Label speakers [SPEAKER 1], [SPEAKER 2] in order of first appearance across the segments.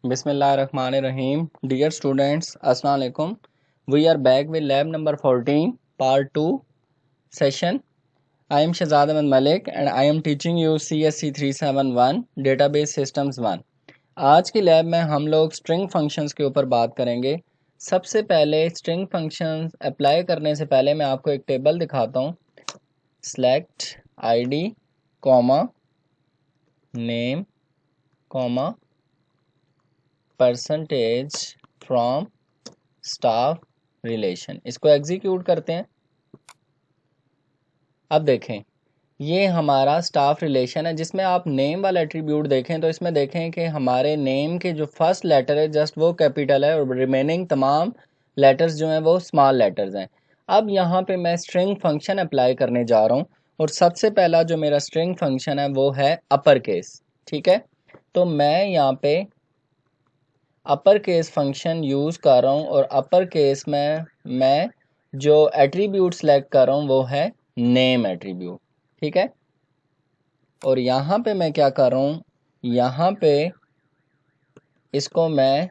[SPEAKER 1] Bismillahirrahmanirrahim. Dear students, Assalamu alaikum. We are back with lab number 14, part 2 session. I am Shahzad Ahmed Malik and I am teaching you CSC 371 Database Systems 1. आज की lab में हम लोग string functions के ऊपर बात करेंगे। सबसे पहले स्ट्रिंग फंक्शंस अप्लाई करने से पहले मैं आपको एक टेबल दिखाता हूँ। Select ID, name, percentage from staff relation. इसको एग्जीक्यूट करते हैं। अब देखें, ये हमारा स्टाफ रिलेशन है जिसमें आप नेम वाला एट्रीब्यूट देखें तो इसमें देखें कि हमारे नेम के जो फर्स्ट लेटर है जस्ट वो कैपिटल है और रिमेनिंग तमाम लेटर्स जो हैं वो स्मॉल लेटर्स हैं। अब यहाँ पे मैं स्ट्रिंग फंक्शन अप्लाई करने जा रहा हूँ और सबसे पहला जो मेरा स्ट्रिंग फंक्शन है वो है अपर केस। ठीक है, तो मैं यहाँ पे अपर केस फंक्शन यूज़ कर रहा हूँ और अपर केस में मैं जो एट्रीब्यूट सेलेक्ट कर रहा हूँ वो है नेम एट्रीब्यूट। ठीक है, और यहाँ पे मैं क्या कर रहा हूँ, यहाँ पे इसको मैं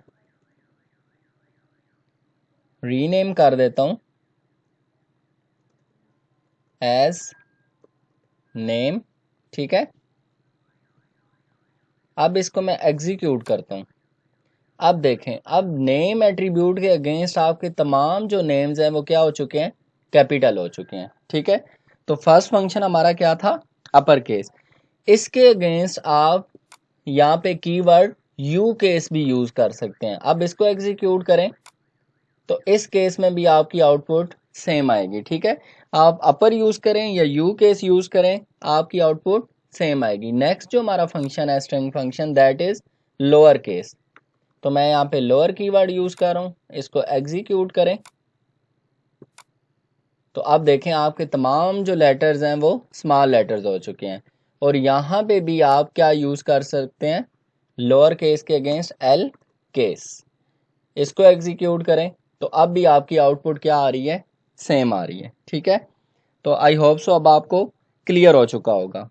[SPEAKER 1] रीनेम कर देता हूँ एज नेम। ठीक है, अब इसको मैं एग्जीक्यूट करता हूँ। अब देखें, अब नेम एट्रीब्यूट के अगेंस्ट आपके तमाम जो नेम्स हैं वो क्या हो चुके हैं, कैपिटल हो चुके हैं। ठीक है, तो फर्स्ट फंक्शन हमारा क्या था, अपर केस। इसके अगेंस्ट आप यहाँ पे कीवर्ड यू केस भी यूज कर सकते हैं। अब इसको एग्जीक्यूट करें तो इस केस में भी आपकी आउटपुट सेम आएगी। ठीक है, आप अपर यूज करें या यू केस यूज करें, आपकी आउटपुट सेम आएगी। नेक्स्ट जो हमारा फंक्शन है string function, that is lower case. तो मैं यहाँ पे लोअर कीवर्ड यूज कर रहा हूँ, इसको एग्जीक्यूट करें तो अब देखें आपके तमाम जो लेटर्स हैं वो स्मॉल लेटर्स हो चुके हैं। और यहाँ पे भी आप क्या यूज कर सकते हैं, लोअर केस के अगेंस्ट एल केस। इसको एग्जीक्यूट करें तो अब भी आपकी आउटपुट क्या आ रही है, सेम आ रही है। ठीक है, तो आई होप सो अब आपको क्लियर हो चुका होगा।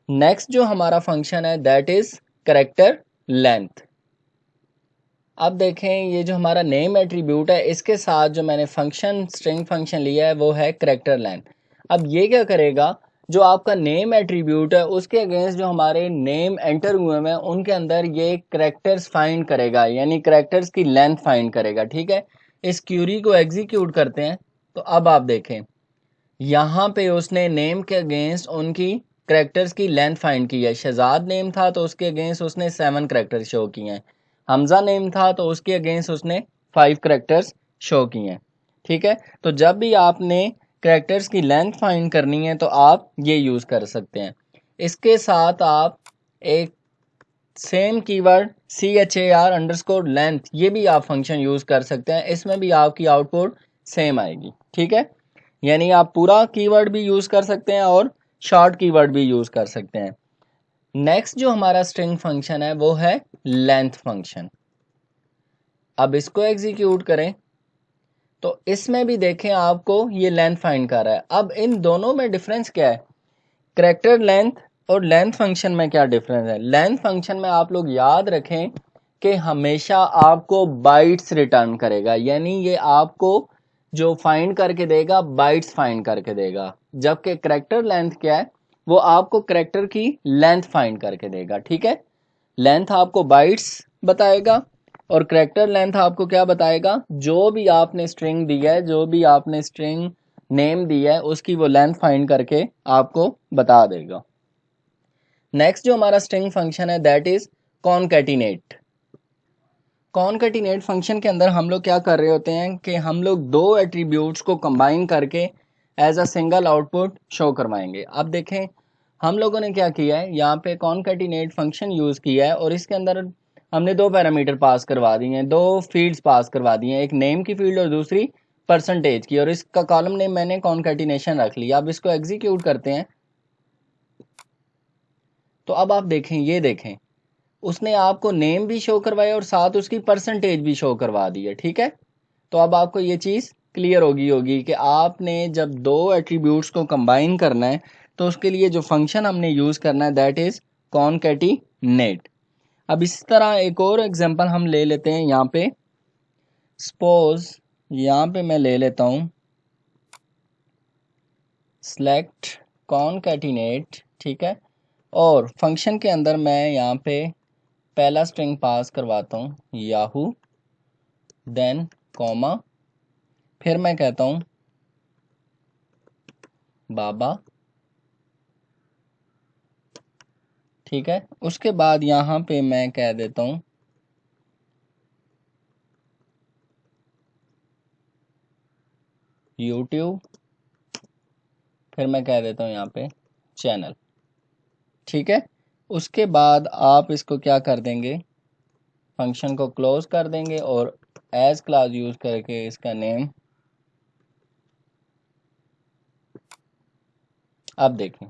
[SPEAKER 1] नेक्स्ट जो हमारा फंक्शन है दैट इज कैरेक्टर लेंथ। अब देखें, ये जो हमारा नेम एट्रीब्यूट है इसके साथ जो मैंने फंक्शन स्ट्रिंग फंक्शन लिया है वो है कैरेक्टर लेंथ। अब ये क्या करेगा, जो आपका नेम एट्रीब्यूट है उसके अगेंस्ट जो हमारे नेम एंटर हुए हैं उनके अंदर ये कैरेक्टर्स फाइंड करेगा, यानी कैरेक्टर्स की लेंथ फाइंड करेगा। ठीक है, इस क्यूरी को एग्जीक्यूट करते हैं तो अब आप देखें यहाँ पे उसने नेम के अगेंस्ट उनकी कैरेक्टर्स की लेंथ फाइंड की है। शहजाद नेम था तो उसके अगेंस्ट उसने 7 कैरेक्टर्स शो किए हैं। हमजा नेम था तो उसके अगेंस्ट उसने 5 कैरेक्टर्स शो किए हैं। ठीक है, तो जब भी आपने कैरेक्टर्स की लेंथ फाइंड करनी है तो आप ये यूज़ कर सकते हैं। इसके साथ आप एक सेम कीवर्ड char_लेंथ ये भी आप फंक्शन यूज़ कर सकते हैं। इसमें भी आपकी आउटपुट सेम आएगी। ठीक है, यानी आप पूरा कीवर्ड भी यूज़ कर सकते हैं और शॉर्ट कीवर्ड भी यूज़ कर सकते हैं। नेक्स्ट जो हमारा स्ट्रिंग फंक्शन है वो है लेंथ फंक्शन। अब इसको एग्जीक्यूट करें तो इसमें भी देखें आपको ये लेंथ फाइंड कर रहा है। अब इन दोनों में डिफरेंस क्या है, कैरेक्टर लेंथ और लेंथ फंक्शन में क्या डिफरेंस है। लेंथ फंक्शन में आप लोग याद रखें कि हमेशा आपको बाइट्स रिटर्न करेगा, यानी ये आपको जो फाइंड करके देगा बाइट्स फाइंड करके देगा। जबकि कैरेक्टर लेंथ क्या है, वो आपको कैरेक्टर की लेंथ फाइंड करके देगा। ठीक है, लेंथ आपको बाइट्स बताएगा और कैरेक्टर लेंथ आपको क्या बताएगा, जो भी आपने स्ट्रिंग दी है, जो भी आपने स्ट्रिंग नेम दी है उसकी वो लेंथ फाइंड करके आपको बता देगा। नेक्स्ट जो हमारा स्ट्रिंग फंक्शन है that is concatenate. Concatenate function के अंदर हम लोग क्या कर रहे होते हैं कि हम लोग दो एट्रीब्यूट्स को कंबाइन करके as a single output show करवाएंगे। अब देखें हम लोगों ने क्या किया है, यहाँ पे कॉनकैटिनेट फंक्शन यूज़ किया है और इसके अंदर हमने दो पैरामीटर पास करवा दिए हैं, दो फील्ड्स पास करवा दी हैं, एक नेम की फील्ड और दूसरी परसेंटेज की, और इसका कॉलम नेम मैंने कॉनकैटिनेशन रख लिया। अब इसको एग्जीक्यूट करते हैं तो अब आप देखें, ये देखें उसने आपको नेम भी शो करवाया और साथ उसकी परसेंटेज भी शो करवा दी है। ठीक है, तो अब आपको ये चीज़ क्लियर होगी कि आपने जब दो एट्रीब्यूट्स को कंबाइन करना है तो उसके लिए जो फंक्शन हमने यूज़ करना है दैट इज़ कॉनकैटिनेट। अब इसी तरह एक और एग्जांपल हम ले लेते हैं यहाँ पे। सपोज यहाँ पे मैं ले लेता हूँ सेलेक्ट कॉनकैटिनेट, ठीक है, और फंक्शन के अंदर मैं यहाँ पे पहला स्ट्रिंग पास करवाता हूँ याहू, देन कॉमा, फिर मैं कहता हूँ बाबा, ठीक है। उसके बाद यहाँ पे मैं कह देता हूँ यूट्यूब, फिर मैं कह देता हूँ यहाँ पे चैनल, ठीक है। उसके बाद आप इसको क्या कर देंगे, फंक्शन को क्लोज कर देंगे और एज क्लास यूज करके इसका नेम, अब देखें,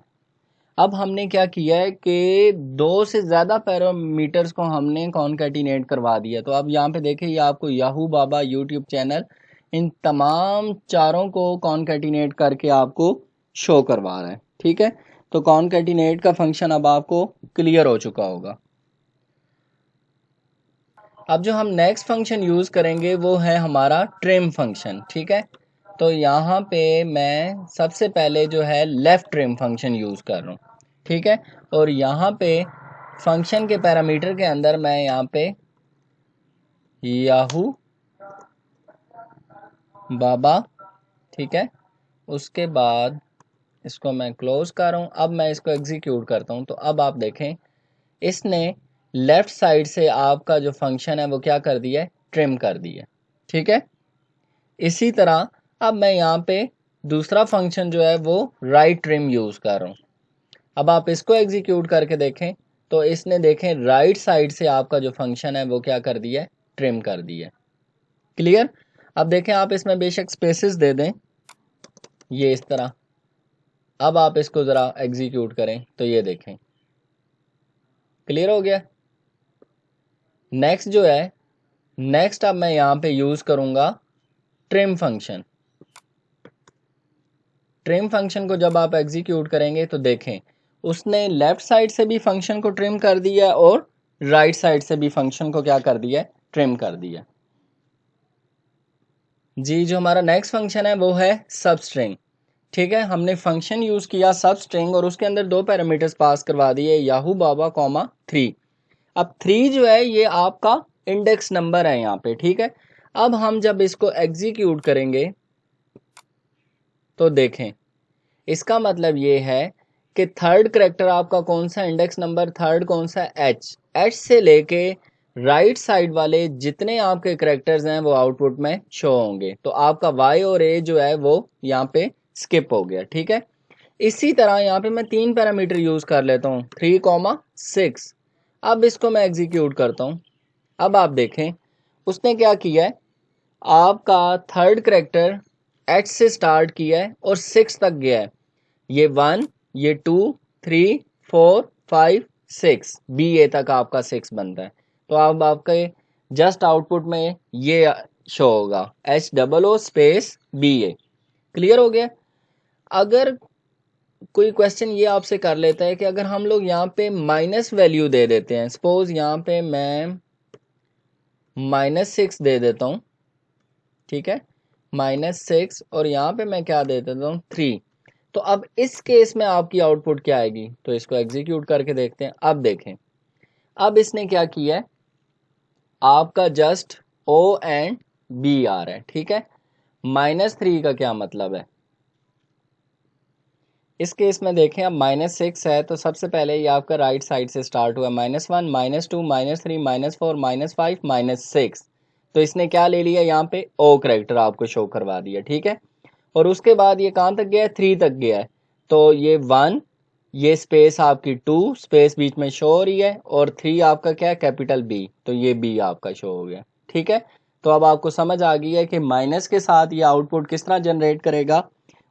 [SPEAKER 1] अब हमने क्या किया है कि दो से ज़्यादा पैरामीटर्स को हमने कॉनकैटिनेट करवा दिया। तो अब यहाँ पे देखें, ये आपको याहू, बाबा, यूट्यूब चैनल, इन तमाम चारों को कॉनकैटिनेट करके आपको शो करवा रहा है, ठीक है। तो कॉनकैटिनेट का फंक्शन अब आपको क्लियर हो चुका होगा। अब जो हम नेक्स्ट फंक्शन यूज़ करेंगे वो है हमारा ट्रिम फंक्शन, ठीक है। तो यहाँ पे मैं सबसे पहले जो है लेफ़्ट ट्रिम फंक्शन यूज़ कर रहा हूँ, ठीक है। और यहाँ पे फंक्शन के पैरामीटर के अंदर मैं यहाँ पे याहू, बाबा, ठीक है। उसके बाद इसको मैं क्लोज कर रहा हूँ। अब मैं इसको एग्जीक्यूट करता हूँ। तो अब आप देखें, इसने लेफ्ट साइड से आपका जो फंक्शन है वो क्या कर दिया है, ट्रिम कर दिया, ठीक है। इसी तरह अब मैं यहाँ पे दूसरा फंक्शन जो है वो राइट ट्रिम यूज़ कर रहा हूँ। अब आप इसको एग्जीक्यूट करके देखें तो इसने देखें राइट साइड से आपका जो फंक्शन है वो क्या कर दिया है, ट्रिम कर दिया है। क्लियर। अब देखें, आप इसमें बेशक स्पेसेस दे दें, ये इस तरह। अब आप इसको ज़रा एग्जीक्यूट करें तो ये देखें क्लियर हो गया। नेक्स्ट जो है, नेक्स्ट अब मैं यहाँ पे यूज़ करूँगा ट्रिम फंक्शन। ट्रिम फंक्शन को जब आप एग्जीक्यूट करेंगे तो देखें उसने लेफ्ट साइड से भी फंक्शन को ट्रिम कर दिया और राइट साइड से भी फंक्शन को क्या कर दिया, ट्रिम कर दिया। जी, जो हमारा नेक्स्ट फंक्शन है वो है सबस्ट्रिंग, ठीक है। हमने फंक्शन यूज़ किया सबस्ट्रिंग और उसके अंदर दो पैरामीटर्स पास करवा दिए, याहू, बाबा, कॉमा 3। अब 3 जो है ये आपका इंडेक्स नंबर है यहाँ पे, ठीक है। अब हम जब इसको एग्जीक्यूट करेंगे तो देखें, इसका मतलब ये है कि थर्ड करेक्टर आपका कौन सा, इंडेक्स नंबर थर्ड कौन सा, एच से लेके राइट साइड वाले जितने आपके करेक्टर्स हैं वो आउटपुट में शो होंगे। तो आपका वाई और ए जो है वो यहाँ पे स्किप हो गया, ठीक है। इसी तरह यहाँ पे मैं 3 पैरामीटर यूज कर लेता हूँ, 3,6। अब इसको मैं एग्जीक्यूट करता हूँ। अब आप देखें उसने क्या किया है, आपका थर्ड करेक्टर एच से स्टार्ट किया है और 6 तक गया है। ये 1, ये 2, 3, 4, 5, 6, बी ए तक आपका 6 बनता है। तो अब आपके जस्ट आउटपुट में ये शो होगा, HOO स्पेस BA। क्लियर हो गया। अगर कोई क्वेश्चन ये आपसे कर लेता है कि अगर हम लोग यहाँ पे माइनस वैल्यू दे देते हैं, सपोज यहाँ पे मैं -6 दे देता हूँ, ठीक है, -6, और यहाँ पे मैं क्या दे देता हूँ 3। तो अब इस केस में आपकी आउटपुट क्या आएगी, तो इसको एग्जीक्यूट करके देखते हैं। अब देखें, अब इसने क्या किया है, आपका जस्ट O एंड B आ रहा है, ठीक है। -3 का क्या मतलब है, इस केस में देखें, अब -6 है तो सबसे पहले ये आपका राइट साइड से स्टार्ट हुआ, -1, -2, -3, -4, -5, -6। तो इसने क्या ले लिया, यहाँ पे O करेक्टर आपको शो करवा दिया, ठीक है। और उसके बाद ये कहाँ तक गया है, 3 तक गया है। तो ये 1, ये स्पेस आपकी 2 स्पेस बीच में शो हो रही है, और 3 आपका क्या है, कैपिटल B, तो ये B आपका शो हो गया, ठीक है। तो अब आपको समझ आ गई है कि माइनस के साथ ये आउटपुट किस तरह जनरेट करेगा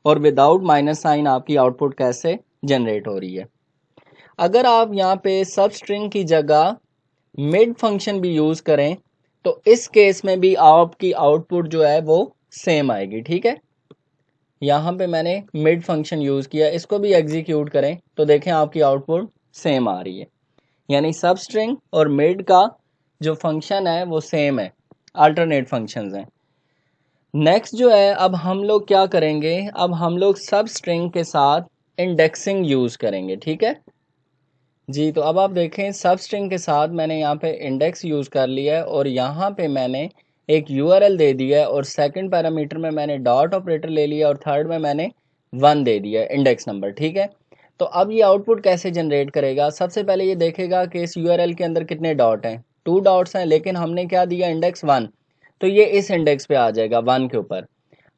[SPEAKER 1] और विदाउट माइनस साइन आपकी आउटपुट कैसे जनरेट हो रही है। अगर आप यहाँ पे सब स्ट्रिंग की जगह मिड फंक्शन भी यूज़ करें तो इस केस में भी आपकी आउटपुट जो है वो सेम आएगी, ठीक है। यहाँ पे मैंने मिड फंक्शन यूज़ किया, इसको भी एग्जीक्यूट करें तो देखें आपकी आउटपुट सेम आ रही है। यानी सब स्ट्रिंग और मिड का जो फंक्शन है वो सेम है, अल्टरनेट फंक्शंस हैं। नेक्स्ट जो है, अब हम लोग क्या करेंगे, अब हम लोग सब स्ट्रिंग के साथ इंडेक्सिंग यूज़ करेंगे, ठीक है जी। तो अब आप देखें सब स्ट्रिंग के साथ मैंने यहाँ पे इंडेक्स यूज़ कर लिया है और यहाँ पे मैंने एक यूआरएल दे दिया है और सेकंड पैरामीटर में मैंने डॉट ऑपरेटर ले लिया और थर्ड में मैंने 1 दे दिया है इंडेक्स नंबर, ठीक है। तो अब ये आउटपुट कैसे जनरेट करेगा, सबसे पहले ये देखेगा कि इस यूआरएल के अंदर कितने डॉट हैं, 2 डॉट्स हैं, लेकिन हमने क्या दिया इंडेक्स 1, तो ये इस इंडेक्स पे आ जाएगा 1 के ऊपर।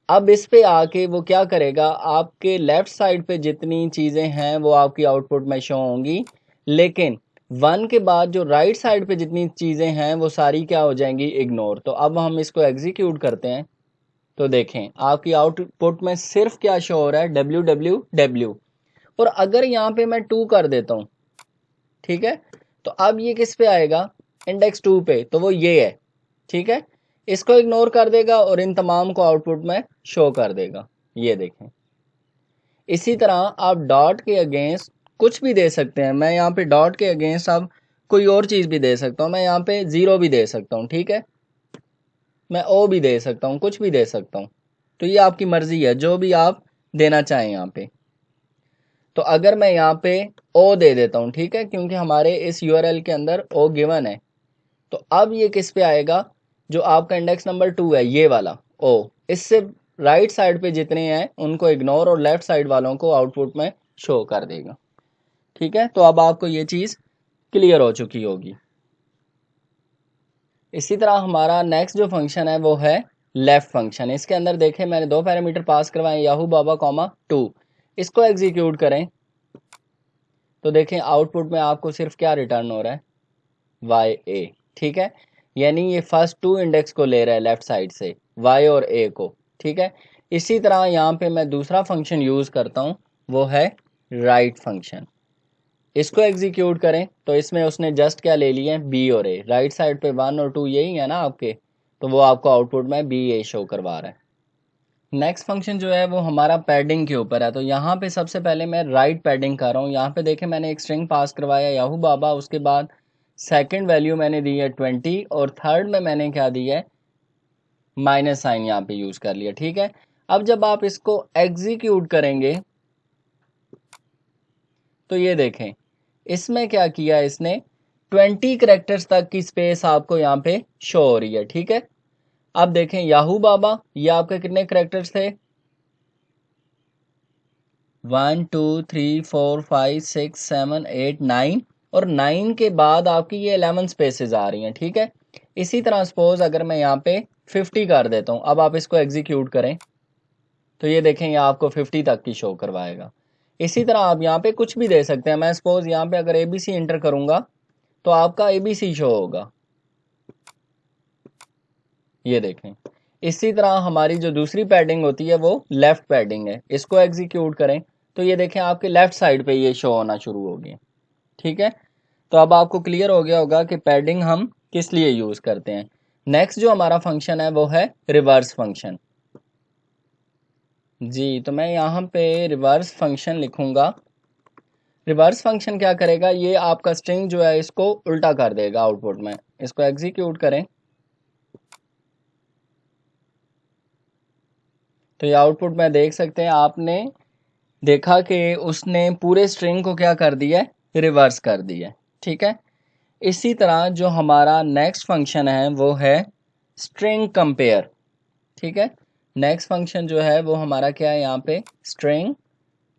[SPEAKER 1] अब इस पे आके वो क्या करेगा, आपके लेफ्ट साइड पे जितनी चीज़ें हैं वो आपकी आउटपुट में शो होंगी, लेकिन 1 के बाद जो राइट साइड पे जितनी चीज़ें हैं वो सारी क्या हो जाएंगी, इग्नोर। तो अब हम इसको एग्जीक्यूट करते हैं तो देखें आपकी आउटपुट में सिर्फ क्या शो हो रहा है, www। और अगर यहाँ पे मैं 2 कर देता हूँ, ठीक है, तो अब ये किस पे आएगा, इंडेक्स 2 पे, तो वो ये है, ठीक है। इसको इग्नोर कर देगा और इन तमाम को आउटपुट में शो कर देगा, ये देखें। इसी तरह आप डॉट के अगेंस्ट कुछ भी दे सकते हैं, मैं यहाँ पे डॉट के अगेंस्ट अब कोई और चीज़ भी दे सकता हूँ, मैं यहाँ पे 0 भी दे सकता हूँ, ठीक है, मैं ओ भी दे सकता हूँ, कुछ भी दे सकता हूँ। तो ये आपकी मर्ज़ी है, जो भी आप देना चाहें यहाँ पे। तो अगर मैं यहाँ पे ओ दे देता हूँ, ठीक है, क्योंकि हमारे इस यूआरएल के अंदर ओ गिवन है, तो अब ये किस पे आएगा, जो आपका इंडेक्स नंबर 2 है, ये वाला ओ, इससे राइट साइड पे जितने हैं उनको इग्नोर और लेफ्ट साइड वालों को आउटपुट में शो कर देगा, ठीक है। तो अब आपको ये चीज़ क्लियर हो चुकी होगी। इसी तरह हमारा नेक्स्ट जो फंक्शन है वो है लेफ्ट फंक्शन। इसके अंदर देखें मैंने 2 पैरामीटर पास करवाए, याहू बाबा कॉमा 2। इसको एग्जीक्यूट करें तो देखें आउटपुट में आपको सिर्फ क्या रिटर्न हो रहा है, वाई ए, ठीक है। यानी ये फर्स्ट 2 इंडेक्स को ले रहा है लेफ्ट साइड से, वाई और ए को, ठीक है। इसी तरह यहाँ पे मैं दूसरा फंक्शन यूज़ करता हूँ, वो है राइट फंक्शन। इसको एग्जीक्यूट करें तो इसमें उसने जस्ट क्या ले लिए हैं, बी और ए। राइट साइड पे 1 और 2 यही है ना आपके, तो वो आपको आउटपुट में बी ए शो करवा रहा है। नेक्स्ट फंक्शन जो है वो हमारा पैडिंग के ऊपर है। तो यहाँ पे सबसे पहले मैं राइट पैडिंग कर रहा हूँ। यहाँ पे देखें मैंने एक स्ट्रिंग पास करवाया याहू बाबा, उसके बाद सेकंड वैल्यू मैंने दी है 20 और थर्ड में मैंने क्या दी है, माइनस साइन यहाँ पे यूज़ कर लिया, ठीक है। अब जब आप इसको एग्जीक्यूट करेंगे तो ये देखें इसमें क्या किया, इसने 20 करेक्टर्स तक की स्पेस आपको यहाँ पे शो हो रही है, ठीक है। अब देखें याहू बाबा, ये आपके कितने करेक्टर्स थे, 1 2 3 4 5 6 7 8 9, और 9 के बाद आपकी ये 11 स्पेसेस आ रही हैं, ठीक है। इसी तरह सपोज अगर मैं यहाँ पे 50 कर देता हूँ, अब आप इसको एग्जीक्यूट करें तो ये देखें ये आपको 50 तक की शो करवाएगा। इसी तरह आप यहाँ पे कुछ भी दे सकते हैं, मैं सपोज यहाँ पे अगर ABC इंटर करूँगा तो आपका ABC शो होगा, ये देखें। इसी तरह हमारी जो दूसरी पैडिंग होती है वो लेफ्ट पैडिंग है, इसको एग्जीक्यूट करें तो ये देखें आपके लेफ्ट साइड पे ये शो होना शुरू हो गया, ठीक है। तो अब आपको क्लियर हो गया होगा कि पैडिंग हम किस लिए यूज़ करते हैं। नेक्स्ट जो हमारा फंक्शन है वो है रिवर्स फंक्शन। जी, तो मैं यहाँ पे रिवर्स फंक्शन लिखूँगा। रिवर्स फंक्शन क्या करेगा, ये आपका स्ट्रिंग जो है इसको उल्टा कर देगा आउटपुट में। इसको एग्जीक्यूट करें तो ये आउटपुट में देख सकते हैं, आपने देखा कि उसने पूरे स्ट्रिंग को क्या कर दिया है, रिवर्स कर दिया है, ठीक है। इसी तरह जो हमारा नेक्स्ट फंक्शन है वो है स्ट्रिंग कंपेयर, ठीक है। नेक्स्ट फंक्शन जो है वो हमारा क्या है यहाँ पे, स्ट्रिंग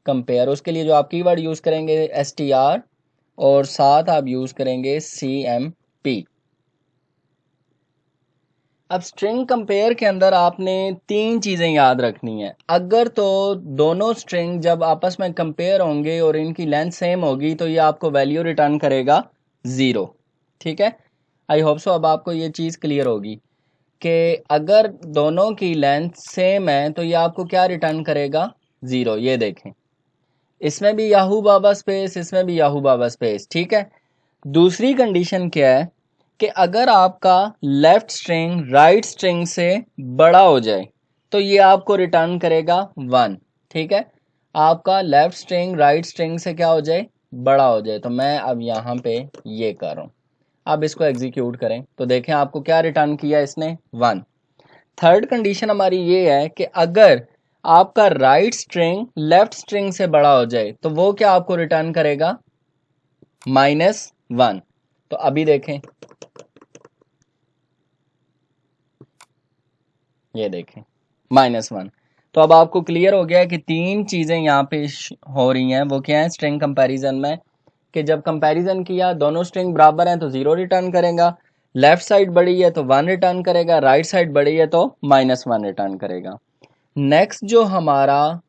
[SPEAKER 1] कंपेयर। उसके लिए जो आप कीवर्ड यूज़ करेंगे str और साथ आप यूज़ करेंगे cmp। अब स्ट्रिंग कंपेयर के अंदर आपने 3 चीज़ें याद रखनी है। अगर तो दोनों स्ट्रिंग जब आपस में कंपेयर होंगे और इनकी लेंथ सेम होगी तो ये आपको वैल्यू रिटर्न करेगा 0, ठीक है। आई होप सो अब आपको ये चीज़ क्लियर होगी कि अगर दोनों की लेंथ सेम है तो ये आपको क्या रिटर्न करेगा, 0। ये देखें इसमें भी याहू बाबा स्पेस, इसमें भी याहू बाबा स्पेस, ठीक है। दूसरी कंडीशन क्या है कि अगर आपका लेफ्ट स्ट्रिंग राइट स्ट्रिंग से बड़ा हो जाए तो ये आपको रिटर्न करेगा 1, ठीक है। आपका लेफ्ट स्ट्रिंग राइट स्ट्रिंग से क्या हो जाए, बड़ा हो जाए। तो मैं अब यहाँ पे ये कर रहा हूँ। अब इसको एग्जीक्यूट करें तो देखें आपको क्या रिटर्न किया इसने, 1। थर्ड कंडीशन हमारी ये है कि अगर आपका राइट स्ट्रिंग लेफ्ट स्ट्रिंग से बड़ा हो जाए तो वो क्या आपको रिटर्न करेगा, -1। तो अभी देखें, ये देखें -1। तो अब आपको क्लियर हो गया है कि तीन चीजें यहाँ पे हो रही हैं। वो क्या है स्ट्रिंग कंपैरिजन में, कि जब कंपैरिजन किया दोनों स्ट्रिंग बराबर हैं तो 0 रिटर्न करेगा, लेफ्ट साइड बड़ी है तो 1 रिटर्न करेगा, राइट साइड बड़ी है तो -1 रिटर्न करेगा। नेक्स्ट जो हमारा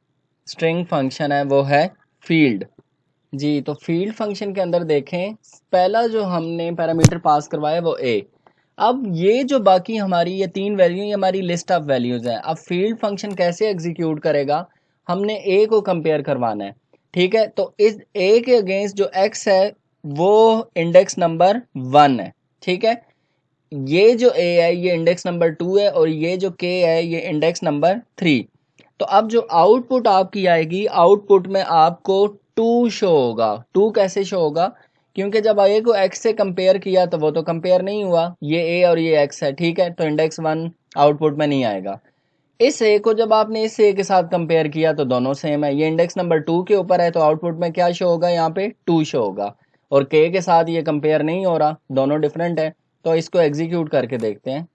[SPEAKER 1] स्ट्रिंग फंक्शन है वो है फील्ड। जी, तो फील्ड फंक्शन के अंदर देखें, पहला जो हमने पैरामीटर पास करवाया वो ए। अब ये जो बाकी हमारी ये तीन वैल्यू, ये हमारी लिस्ट ऑफ वैल्यूज हैं। अब फील्ड फंक्शन कैसे एग्जीक्यूट करेगा, हमने ए को कंपेयर करवाना है, ठीक है। तो इस ए के अगेंस्ट जो एक्स है वो इंडेक्स नंबर 1 है, ठीक है। ये जो ए है ये इंडेक्स नंबर 2 है और ये जो के है ये इंडेक्स नंबर 3। तो अब जो आउटपुट आपकी आएगी, आउटपुट में आपको 2 शो होगा। 2 कैसे शो होगा, क्योंकि जब ए को एक्स से कंपेयर किया तो वो तो कंपेयर नहीं हुआ, ये ए और ये एक्स है, ठीक है। तो इंडेक्स 1 आउटपुट में नहीं आएगा। इस ए को जब आपने इस ए के साथ कंपेयर किया तो दोनों सेम है, ये इंडेक्स नंबर 2 के ऊपर है तो आउटपुट में क्या शो होगा, यहाँ पे 2 शो होगा। और के साथ ये कंपेयर नहीं हो रहा, दोनों डिफरेंट है। तो इसको एग्जीक्यूट करके देखते हैं,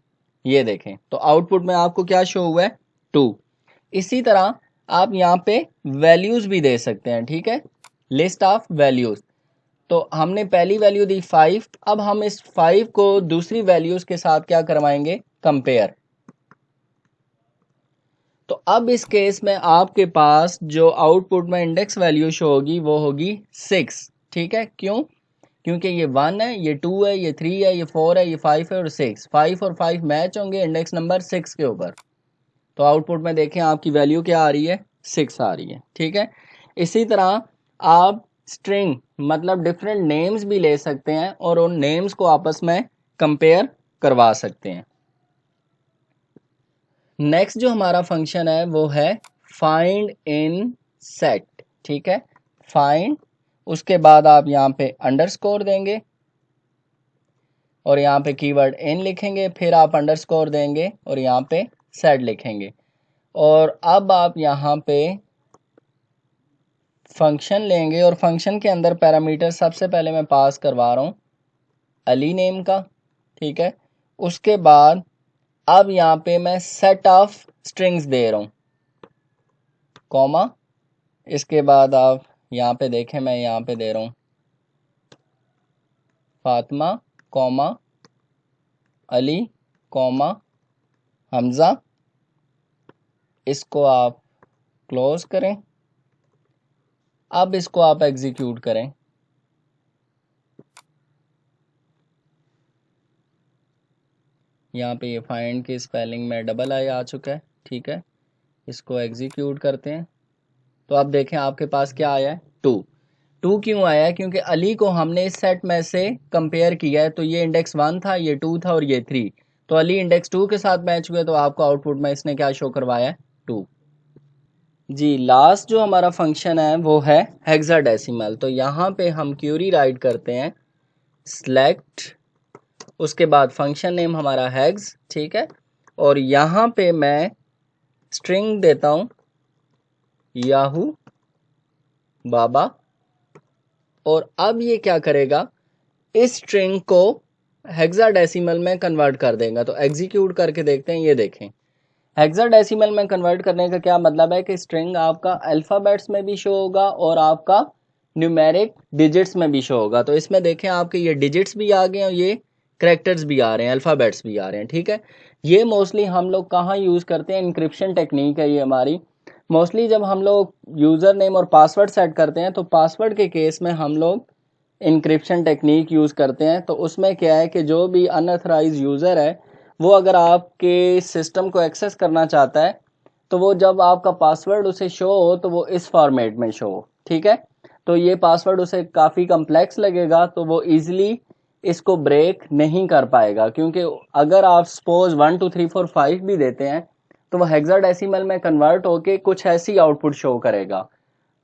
[SPEAKER 1] ये देखें तो आउटपुट में आपको क्या शो हुआ है, 2। इसी तरह आप यहाँ पे वैल्यूज भी दे सकते हैं, ठीक है, लिस्ट ऑफ वैल्यूज। तो हमने पहली वैल्यू दी 5, अब हम इस 5 को दूसरी वैल्यूज के साथ क्या करवाएंगे, कंपेयर। तो अब इस केस में आपके पास जो आउटपुट में इंडेक्स वैल्यू शो होगी वो होगी 6, ठीक है। क्यों, क्योंकि ये 1 है, ये 2 है, ये 3 है, ये 4 है, ये 5 है और 6, 5 और 5 मैच होंगे इंडेक्स नंबर 6 के ऊपर। तो आउटपुट में देखें आपकी वैल्यू क्या आ रही है, 6 आ रही है, ठीक है। इसी तरह आप स्ट्रिंग मतलब डिफरेंट नेम्स भी ले सकते हैं और उन नेम्स को आपस में कंपेयर करवा सकते हैं। नेक्स्ट जो हमारा फंक्शन है वो है फाइंड इन सेट, ठीक है। फाइंड, उसके बाद आप यहाँ पे अंडरस्कोर देंगे और यहाँ पे कीवर्ड इन लिखेंगे, फिर आप अंडरस्कोर देंगे और यहाँ पे सेट लिखेंगे। और अब आप यहाँ पे फंक्शन लेंगे और फंक्शन के अंदर पैरामीटर सबसे पहले मैं पास करवा रहा हूँ अली नेम का, ठीक है। उसके बाद अब यहाँ पे मैं सेट ऑफ स्ट्रिंग्स दे रहा हूँ, कॉमा। इसके बाद आप यहाँ पे देखें, मैं यहाँ पे दे रहा हूँ फातिमा, कॉमा अली, कॉमा हमज़ा। इसको आप क्लोज करें। अब इसको आप एग्जीक्यूट करें। यहाँ पे ये फाइंड की स्पेलिंग में डबल आई आ चुका है, ठीक है। इसको एग्जीक्यूट करते हैं तो अब देखें आपके पास क्या आया है, 2 क्यों आया है, क्योंकि अली को हमने इस सेट में से कंपेयर किया है। तो ये इंडेक्स 1 था, ये 2 था और ये 3। तो अली इंडेक्स 2 के साथ मैच हुए तो आपको आउटपुट में इसने क्या शो करवाया है, 2। जी, लास्ट जो हमारा फंक्शन है वो है हेक्साडेसिमल। तो यहाँ पे हम क्यूरी राइट करते हैं सिलेक्ट, उसके बाद फंक्शन नेम हमारा हैग्स, ठीक है। और यहाँ पे मैं स्ट्रिंग देता हूँ याहू बाबा। और अब ये क्या करेगा, इस स्ट्रिंग को हेक्साडेसिमल में कन्वर्ट कर देगा। तो एग्जीक्यूट करके देखते हैं, ये देखें हेक्साडेसिमल में कन्वर्ट करने का क्या मतलब है कि स्ट्रिंग आपका अल्फ़ाबेट्स में भी शो होगा और आपका न्यूमेरिक डिजिट्स में भी शो होगा। तो इसमें देखें आपके ये डिजिट्स भी आ गए और ये करैक्टर्स भी आ रहे हैं, अल्फ़ाबेट्स भी आ रहे हैं, ठीक है। ये मोस्टली हम लोग कहाँ यूज़ करते हैं, इंक्रिप्शन टेक्निक है ये हमारी। मोस्टली जब हम लोग यूज़र नेम और पासवर्ड सेट करते हैं तो पासवर्ड के केस में हम लोग इंक्रिप्शन टेक्निक यूज़ करते हैं। तो उसमें क्या है कि जो भी अनऑथराइज यूज़र है वो अगर आपके सिस्टम को एक्सेस करना चाहता है तो वो जब आपका पासवर्ड उसे शो हो तो वो इस फॉर्मेट में शो हो, ठीक है। तो ये पासवर्ड उसे काफ़ी कम्प्लेक्स लगेगा तो वो ईजिली इसको ब्रेक नहीं कर पाएगा, क्योंकि अगर आप सपोज 1 2 3 4 5 भी देते हैं तो वो हेक्साडेसिमल में कन्वर्ट होके कुछ ऐसी आउटपुट शो करेगा।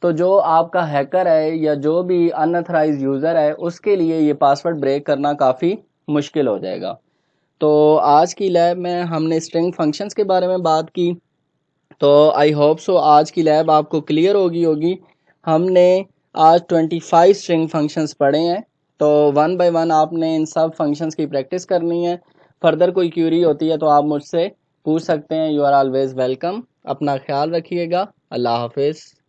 [SPEAKER 1] तो जो आपका हैकर है या जो भी अनऑथराइज्ड यूज़र है उसके लिए ये पासवर्ड ब्रेक करना काफ़ी मुश्किल हो जाएगा। तो आज की लैब में हमने स्ट्रिंग फंक्शंस के बारे में बात की। तो आई होप सो आज की लैब आपको क्लियर होगी। हमने आज 25 स्ट्रिंग फंक्शंस पढ़े हैं। तो वन बाय वन आपने इन सब फंक्शंस की प्रैक्टिस करनी है। फर्दर कोई क्यूरी होती है तो आप मुझसे पूछ सकते हैं। You are always welcome. अपना ख्याल रखिएगा। अल्लाह हाफिज़।